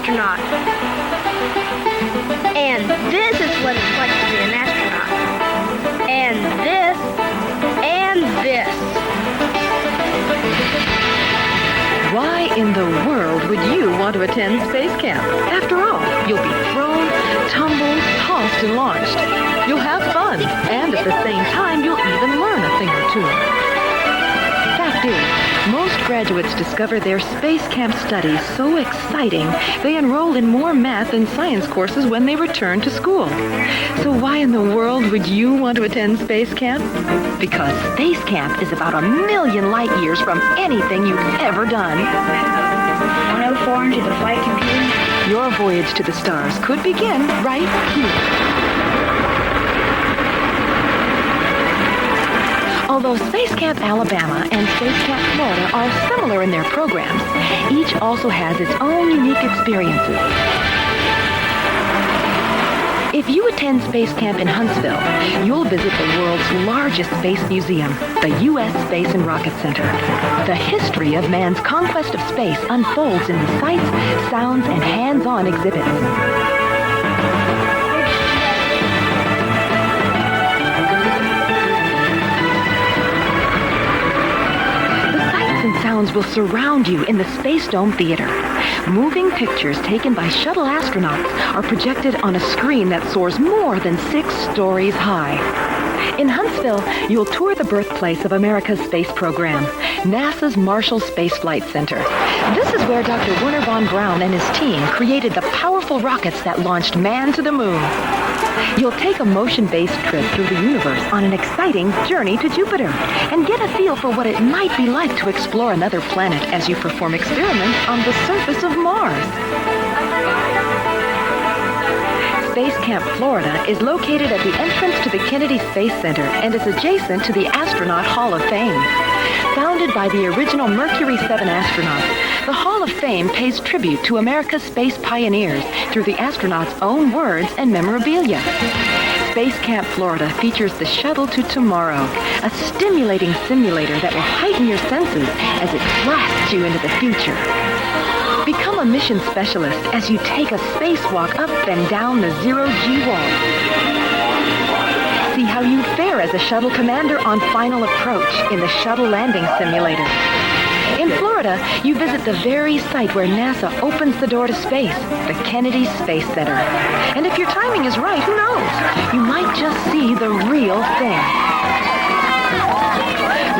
astronaut. And this is what it's like to be an astronaut. And this. And this. Why in the world would you want to attend space camp? After all, you'll be thrown, tumbled, tossed, and launched. You'll have fun, and at the same time, you'll even learn a thing or two. Fact is, most graduates discover their space camp studies so exciting, they enroll in more math and science courses when they return to school. So why in the world would you want to attend space camp? Because space camp is about 1,000,000 light years from anything you've ever done. 104 into the flight computer. Your voyage to the stars could begin right here. Although Space Camp Alabama and Space Camp Florida are similar in their programs, each also has its own unique experiences. If you attend Space Camp in Huntsville, you'll visit the world's largest space museum, the U.S. Space and Rocket Center. The history of man's conquest of space unfolds in the sights, sounds, and hands-on exhibits. Sounds will surround you in the Space Dome Theater. Moving pictures taken by shuttle astronauts are projected on a screen that soars more than 6 stories high. In Huntsville, you'll tour the birthplace of America's space program, NASA's Marshall Space Flight Center. This is where Dr. Wernher von Braun and his team created the powerful rockets that launched man to the moon. You'll take a motion-based trip through the universe on an exciting journey to Jupiter and get a feel for what it might be like to explore another planet as you perform experiments on the surface of Mars. Space Camp Florida is located at the entrance to the Kennedy Space Center and is adjacent to the Astronaut Hall of Fame. Founded by the original Mercury 7 astronauts, the Hall of Fame pays tribute to America's space pioneers through the astronauts' own words and memorabilia. Space Camp Florida features the Shuttle to Tomorrow, a stimulating simulator that will heighten your senses as it blasts you into the future. Become a mission specialist as you take a spacewalk up and down the zero-G wall. See how you fare as a shuttle commander on final approach in the shuttle landing simulator. In Florida, you visit the very site where NASA opens the door to space, the Kennedy Space Center. And if your timing is right, who knows? You might just see the real thing.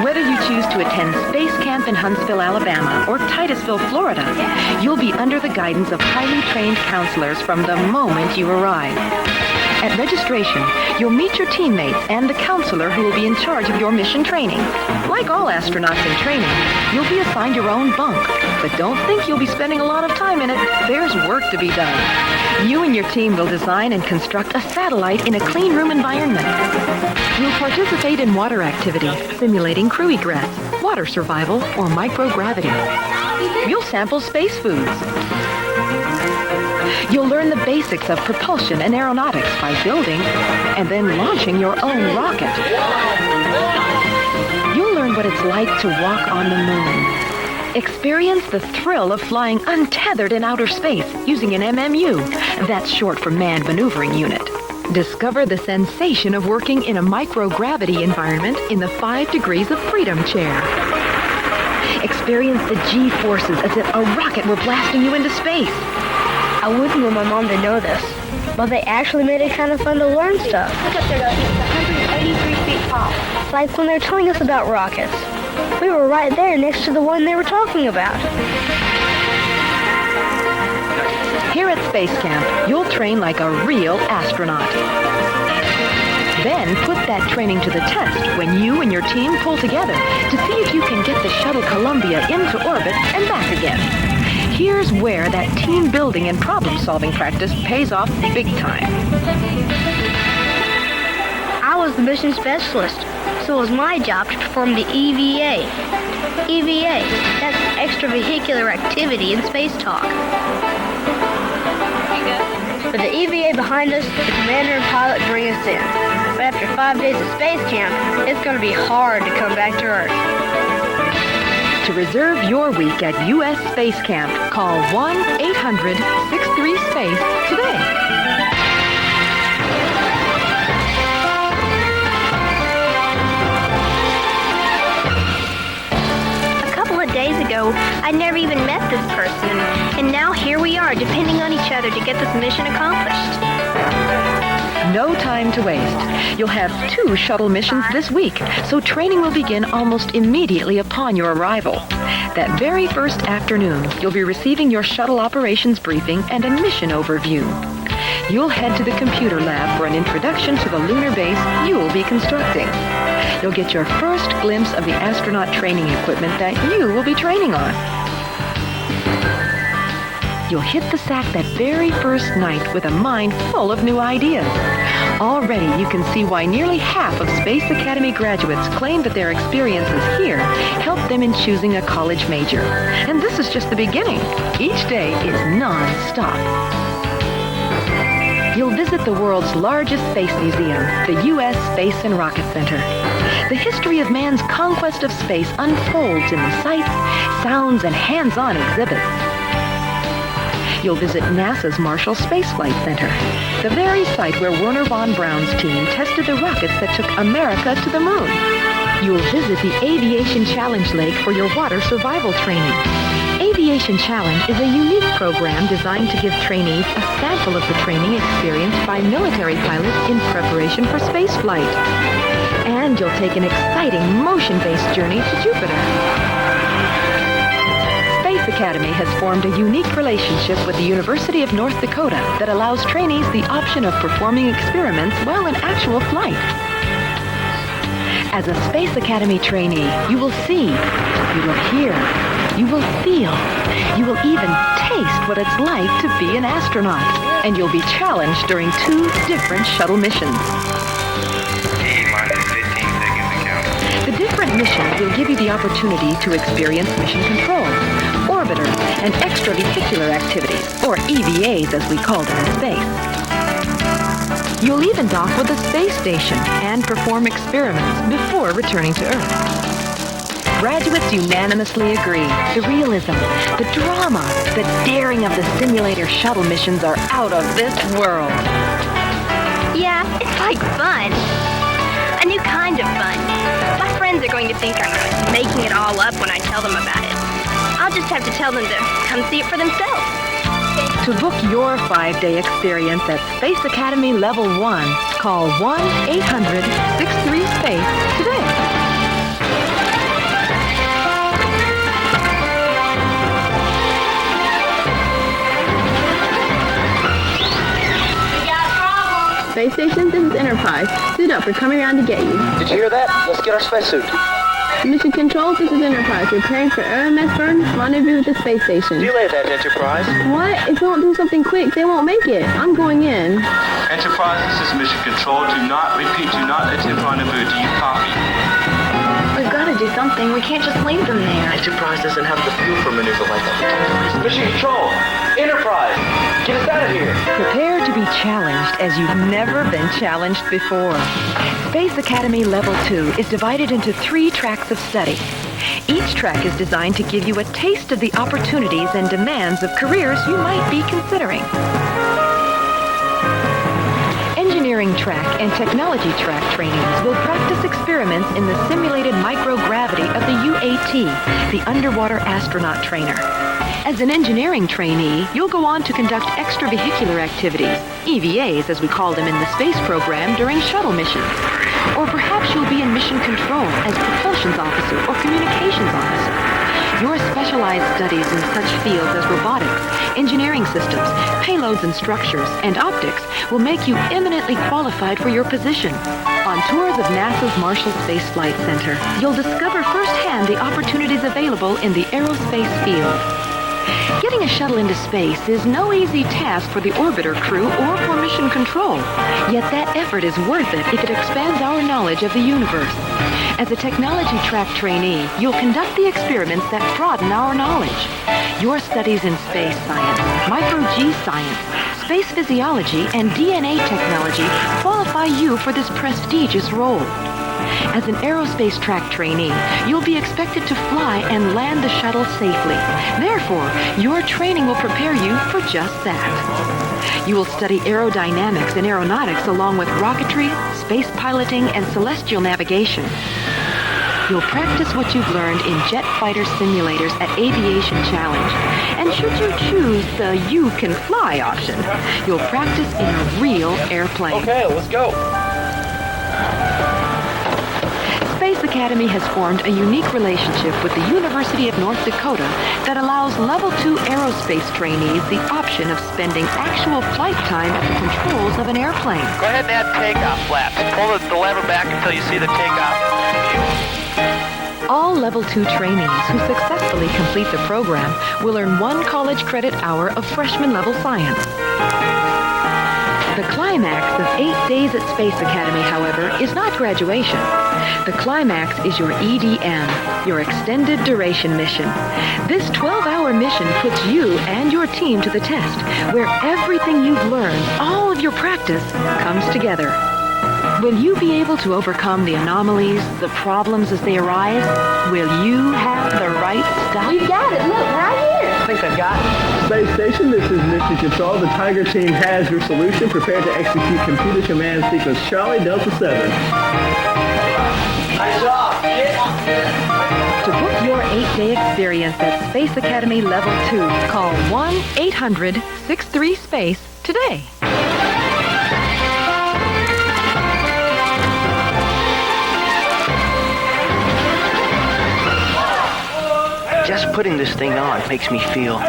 Whether you choose to attend Space Camp in Huntsville, Alabama, or Titusville, Florida, you'll be under the guidance of highly trained counselors from the moment you arrive. At registration, you'll meet your teammates and the counselor who will be in charge of your mission training. Like all astronauts in training, you'll be assigned your own bunk, but don't think you'll be spending a lot of time in it. There's work to be done. You and your team will design and construct a satellite in a clean room environment. You'll participate in water activities, simulating crew egress, water survival, or microgravity. You'll sample space foods. You'll learn the basics of propulsion and aeronautics by building and then launching your own rocket. You'll learn what it's like to walk on the moon. Experience the thrill of flying untethered in outer space using an MMU. That's short for Manned Maneuvering Unit. Discover the sensation of working in a microgravity environment in the 5 Degrees of Freedom chair. Experience the G-forces as if a rocket were blasting you into space. I wouldn't want my mom to know this, but they actually made it kind of fun to learn stuff. Look up there, it's 183 feet tall. Like when they're telling us about rockets. We were right there next to the one they were talking about. Here at Space Camp, you'll train like a real astronaut. Then put that training to the test when you and your team pull together to see if you can get the Shuttle Columbia into orbit and back again. Here's where that team building and problem-solving practice pays off big time. I was the mission specialist, so it was my job to perform the EVA. EVA, that's extravehicular activity in space talk. With the EVA behind us, the commander and pilot bring us in. But after 5 days of space camp, it's going to be hard to come back to Earth. To reserve your week at U.S. Space Camp, call 1-800-63-SPACE today. Days ago, I never even met this person, and now here we are, depending on each other to get this mission accomplished. No time to waste. You'll have 2 shuttle missions this week, so training will begin almost immediately upon your arrival. That very first afternoon, you'll be receiving your shuttle operations briefing and a mission overview. You'll head to the computer lab for an introduction to the lunar base you'll be constructing. You'll get your first glimpse of the astronaut training equipment that you will be training on. You'll hit the sack that very first night with a mind full of new ideas. Already you can see why nearly half of Space Academy graduates claim that their experiences here helped them in choosing a college major. And this is just the beginning. Each day is non-stop. You'll visit the world's largest space museum, the U.S. Space and Rocket Center. The history of man's conquest of space unfolds in the sights, sounds, and hands-on exhibits. You'll visit NASA's Marshall Space Flight Center, the very site where Wernher von Braun's team tested the rockets that took America to the moon. You'll visit the Aviation Challenge Lake for your water survival training. Aviation Challenge is a unique program designed to give trainees a sample of the training experienced by military pilots in preparation for space flight. And you'll take an exciting motion-based journey to Jupiter. Space Academy has formed a unique relationship with the University of North Dakota that allows trainees the option of performing experiments while in actual flight. As a Space Academy trainee, you will see, you will hear, you will feel, you will even taste what it's like to be an astronaut. And you'll be challenged during 2 different shuttle missions. T-minus 15 seconds to count. The different missions will give you the opportunity to experience mission control, orbiter, and extravehicular activities, or EVAs as we call them in space. You'll even dock with the space station and perform experiments before returning to Earth. Graduates unanimously agree. The realism, the drama, the daring of the simulator shuttle missions are out of this world. Yeah, it's like fun. A new kind of fun. My friends are going to think I'm making it all up when I tell them about it. I'll just have to tell them to come see it for themselves. To book your 5-day experience at Space Academy Level 1, call 1-800-63-SPACE today. Space Station, this is Enterprise. Suit up, we're coming around to get you. Did you hear that? Let's get our spacesuit. Mission Control, this is Enterprise. Preparing for RMS burn. Rendezvous with the space station. Delay that, Enterprise. What? If we don't do something quick, they won't make it. I'm going in. Enterprise, this is Mission Control. Do not attempt rendezvous. Do you copy? We've got to do something. We can't just leave them there. Enterprise doesn't have the fuel for maneuver like that. Mission Control! Enterprise! Get us out of here! Prepare to be challenged as you've never been challenged before. Space Academy Level 2 is divided into 3 tracks of study. Each track is designed to give you a taste of the opportunities and demands of careers you might be considering. Engineering track and technology track trainees will practice experiments in the simulated microgravity of the UAT, the Underwater Astronaut Trainer. As an engineering trainee, you'll go on to conduct extravehicular activities, EVAs as we call them in the space program during shuttle missions. Or perhaps you'll be in mission control as propulsions officer or communications officer. Your specialized studies in such fields as robotics, engineering systems, payloads and structures, and optics will make you eminently qualified for your position. On tours of NASA's Marshall Space Flight Center, you'll discover firsthand the opportunities available in the aerospace field. Getting a shuttle into space is no easy task for the orbiter crew or for mission control. Yet that effort is worth it if it expands our knowledge of the universe. As a technology track trainee, you'll conduct the experiments that broaden our knowledge. Your studies in space science, micro-G science, space physiology, and DNA technology qualify you for this prestigious role. As an aerospace track trainee, you'll be expected to fly and land the shuttle safely. Therefore, your training will prepare you for just that. You will study aerodynamics and aeronautics along with rocketry, space piloting, and celestial navigation. You'll practice what you've learned in jet fighter simulators at Aviation Challenge. And should you choose the You Can Fly option, you'll practice in a real airplane. Okay, let's go. Space Academy has formed a unique relationship with the University of North Dakota that allows Level 2 aerospace trainees the option of spending actual flight time at the controls of an airplane. Go ahead and add takeoff flaps. Pull the lever back until you see the takeoff. All Level 2 trainees who successfully complete the program will earn 1 college credit hour of freshman level science. The climax of 8 days at Space Academy, however, is not graduation. The climax is your EDM, your extended duration mission. This 12-hour mission puts you and your team to the test, where everything you've learned, all of your practice, comes together. Will you be able to overcome the anomalies, the problems as they arise? Will you have the right stuff? You got it. Look, right here. I think I've got it. Space Station, this is Mission Control. The Tiger team has your solution. Prepare to execute computer command sequence Charlie Delta 7. Nice job. To book your 8-day experience at Space Academy Level 2, call 1-800-63-SPACE today. Just putting this thing on makes me feel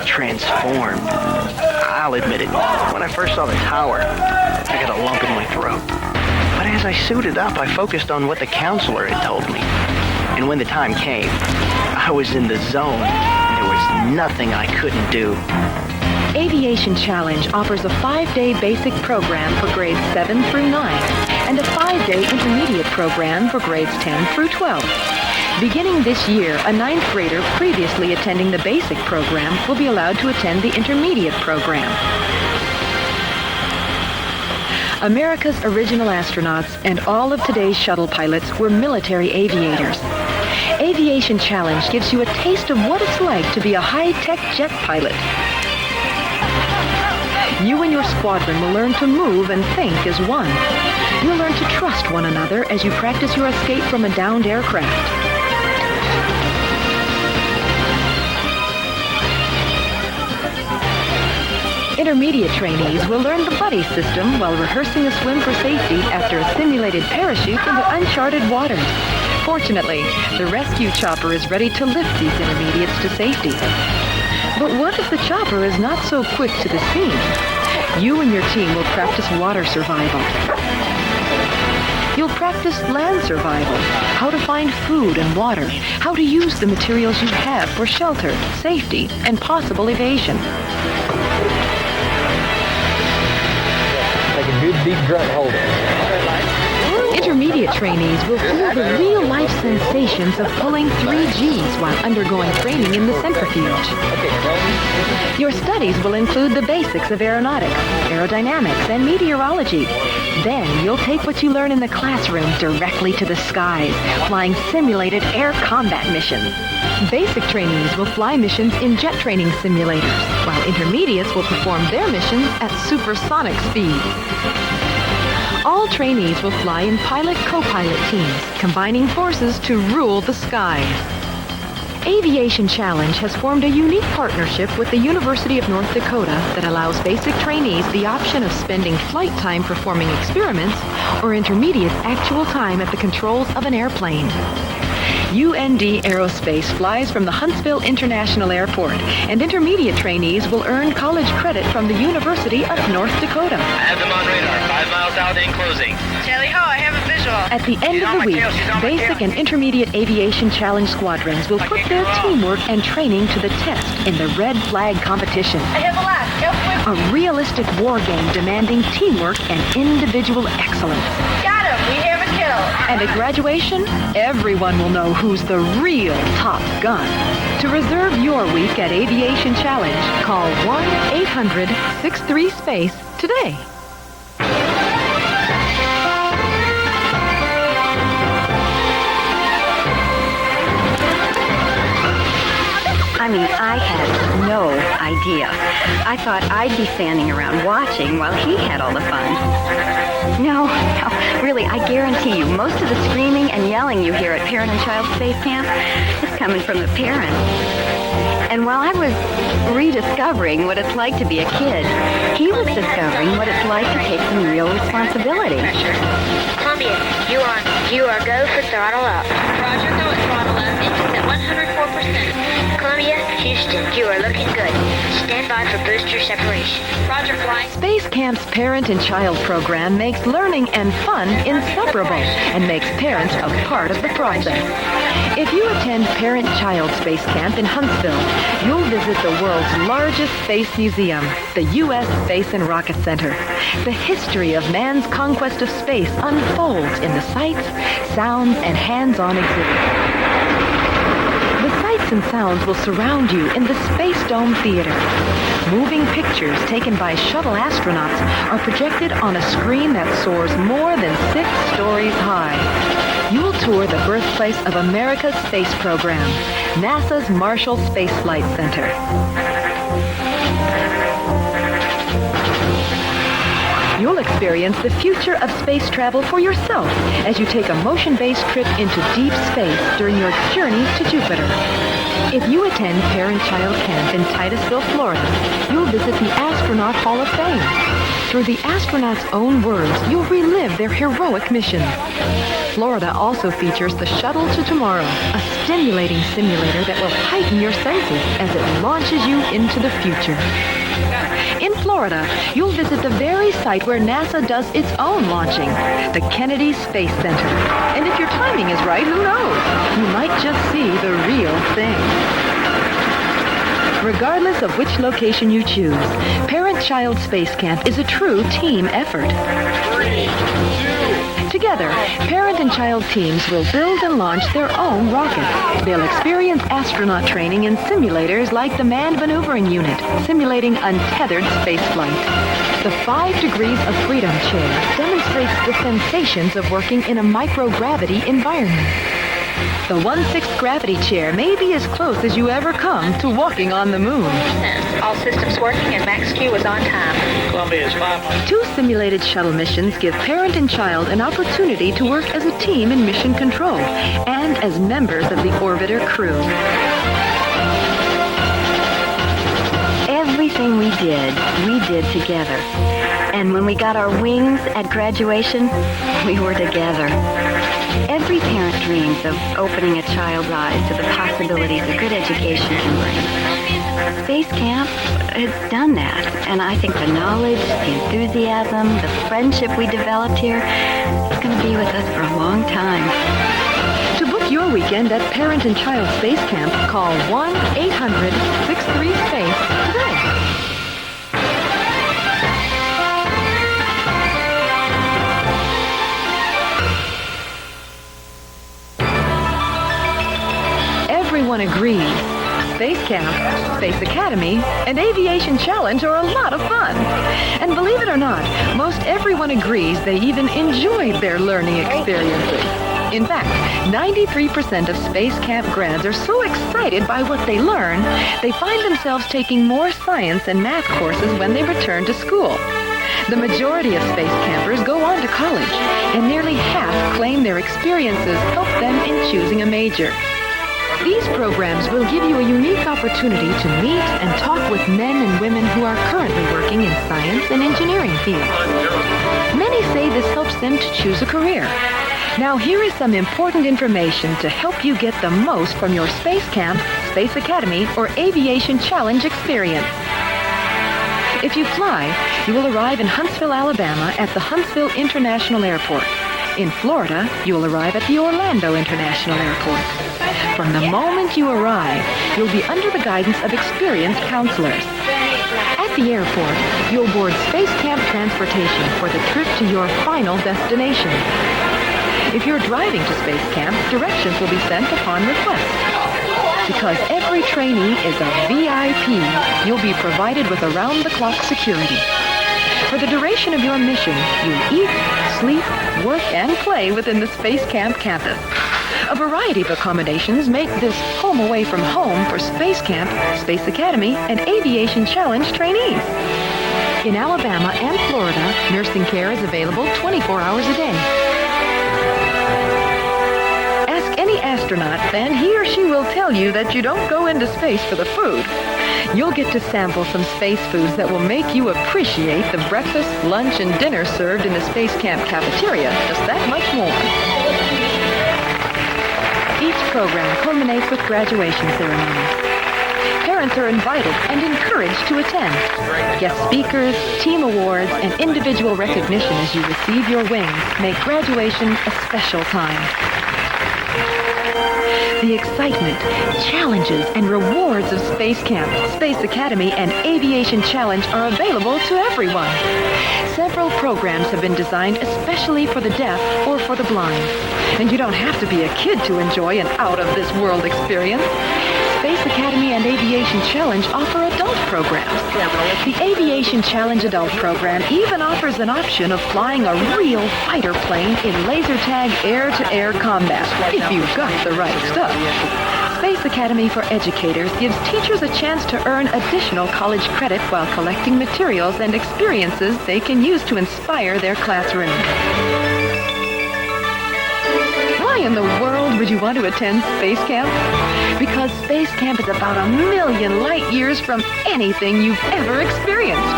transformed. I'll admit it. When I first saw the tower, I got a lump in my throat. But as I suited up, I focused on what the counselor had told me. And when the time came, I was in the zone. There was nothing I couldn't do. Aviation Challenge offers a 5-day basic program for grades 7 through 9 and a 5-day intermediate program for grades 10 through 12. Beginning this year, a 9th grader previously attending the basic program will be allowed to attend the intermediate program. America's original astronauts and all of today's shuttle pilots were military aviators. Aviation Challenge gives you a taste of what it's like to be a high-tech jet pilot. You and your squadron will learn to move and think as one. You'll learn to trust one another as you practice your escape from a downed aircraft. Intermediate trainees will learn the buddy system while rehearsing a swim for safety after a simulated parachute into uncharted waters. Fortunately, the rescue chopper is ready to lift these intermediates to safety. But what if the chopper is not so quick to the scene? You and your team will practice water survival. You'll practice land survival, how to find food and water, how to use the materials you have for shelter, safety, and possible evasion. Take a good deep grunt and hold it. Intermediate trainees will feel the real-life sensations of pulling 3 Gs while undergoing training in the centrifuge. Your studies will include the basics of aeronautics, aerodynamics, and meteorology. Then you'll take what you learn in the classroom directly to the skies, flying simulated air combat missions. Basic trainees will fly missions in jet training simulators, while intermediates will perform their missions at supersonic speed. All trainees will fly in pilot-co-pilot teams, combining forces to rule the skies. Aviation Challenge has formed a unique partnership with the University of North Dakota that allows basic trainees the option of spending flight time performing experiments or intermediate actual time at the controls of an airplane. UND Aerospace flies from the Huntsville International Airport, and intermediate trainees will earn college credit from the University of North Dakota. I have them on radar. 5 miles out in closing. Tally ho, I have a visual. At the end of the week, basic and intermediate aviation challenge squadrons will put their teamwork and training to the test in the Red Flag competition. I have a lot. Go quick. A realistic war game demanding teamwork and individual excellence. Got him. We have a kill. And at graduation, everyone will know who's the real top gun. To reserve your week at Aviation Challenge, call 1-800-63-SPACE today. idea. I thought I'd be standing around watching while he had all the fun. No, really, I guarantee you, most of the screaming and yelling you hear at Parent and Child Space Camp is coming from the parents. And while I was rediscovering what it's like to be a kid, he was discovering what it's like to take some real responsibility. Columbia, you are go for throttle up. Roger, go at throttle up. Engines at 104%. Columbia, Houston, you are looking good. Stand by for booster separation. Roger, flight. Space Camp's Parent and Child program makes learning and fun inseparable and makes parents a part of the process. If you attend Parent-Child Space Camp in Huntsville, you'll visit the world's largest space museum, the U.S. Space and Rocket Center. The history of man's conquest of space unfolds in the sights, sounds, and hands-on exhibits. The sights and sounds will surround you in the Space Dome Theater. Moving pictures taken by shuttle astronauts are projected on a screen that soars more than 6 stories high. You'll tour the birthplace of America's space program, NASA's Marshall Space Flight Center. You'll experience the future of space travel for yourself as you take a motion-based trip into deep space during your journey to Jupiter. If you attend Parent-Child Camp in Titusville, Florida, you'll visit the Astronaut Hall of Fame. Through the astronauts' own words, you'll relive their heroic missions. Florida also features the Shuttle to Tomorrow, a stimulating simulator that will heighten your senses as it launches you into the future. In Florida, you'll visit the very site where NASA does its own launching, the Kennedy Space Center. And if your timing is right, who knows? You might just see the real thing. Regardless of which location you choose, Parent-Child Space Camp is a true team effort. 3, 2, Together, parent and child teams will build and launch their own rocket. They'll experience astronaut training in simulators like the Manned Maneuvering Unit, simulating untethered spaceflight. The 5 Degrees of Freedom chair demonstrates the sensations of working in a microgravity environment. The 1/6 gravity chair may be as close as you ever come to walking on the moon. All systems working and max Q is on time. Columbia is 5. 2 simulated shuttle missions give parent and child an opportunity to work as a team in mission control and as members of the orbiter crew. Everything we did together. And when we got our wings at graduation, we were together. Every parent dreams of opening a child's eyes to the possibilities a good education can bring. Space Camp has done that, and I think the knowledge, the enthusiasm, the friendship we developed here is going to be with us for a long time. To book your weekend at Parent and Child Space Camp, call 1-800-63-SPACE today. Everyone agrees. Space Camp, Space Academy, and Aviation Challenge are a lot of fun. And believe it or not, most everyone agrees they even enjoyed their learning experiences. In fact, 93% of Space Camp grads are so excited by what they learn, they find themselves taking more science and math courses when they return to school. The majority of space campers go on to college, and nearly half claim their experiences helped them in choosing a major. These programs will give you a unique opportunity to meet and talk with men and women who are currently working in science and engineering fields. Many say this helps them to choose a career. Now here is some important information to help you get the most from your Space Camp, Space Academy, or Aviation Challenge experience. If you fly, you will arrive in Huntsville, Alabama at the Huntsville International Airport. In Florida, you will arrive at the Orlando International Airport. From the moment you arrive, you'll be under the guidance of experienced counselors. At the airport, you'll board Space Camp transportation for the trip to your final destination. If you're driving to Space Camp, directions will be sent upon request. Because every trainee is a VIP, you'll be provided with around-the-clock security. For the duration of your mission, you'll eat, sleep, work, and play within the Space Camp campus. A variety of accommodations make this home away from home for Space Camp, Space Academy, and Aviation Challenge trainees. In Alabama and Florida, nursing care is available 24 hours a day. Ask any astronaut, and he or she will tell you that you don't go into space for the food. You'll get to sample some space foods that will make you appreciate the breakfast, lunch, and dinner served in the Space Camp cafeteria just that much more. Each program culminates with graduation ceremonies. Parents are invited and encouraged to attend. Guest speakers, team awards, and individual recognition as you receive your wings make graduation a special time. The excitement, challenges, and rewards of Space Camp, Space Academy, and Aviation Challenge are available to everyone. Several programs have been designed especially for the deaf or for the blind. And you don't have to be a kid to enjoy an out-of-this-world experience. Space Academy and Aviation Challenge offer adult programs. The Aviation Challenge Adult Program even offers an option of flying a real fighter plane in laser tag air-to-air combat, if you've got the right stuff. Space Academy for Educators gives teachers a chance to earn additional college credit while collecting materials and experiences they can use to inspire their classroom. Why in the world would you want to attend Space Camp? Because Space Camp is about 1,000,000 light years from anything you've ever experienced.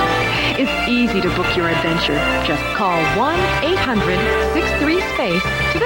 It's easy to book your adventure. Just call 1-800-63-SPACE today.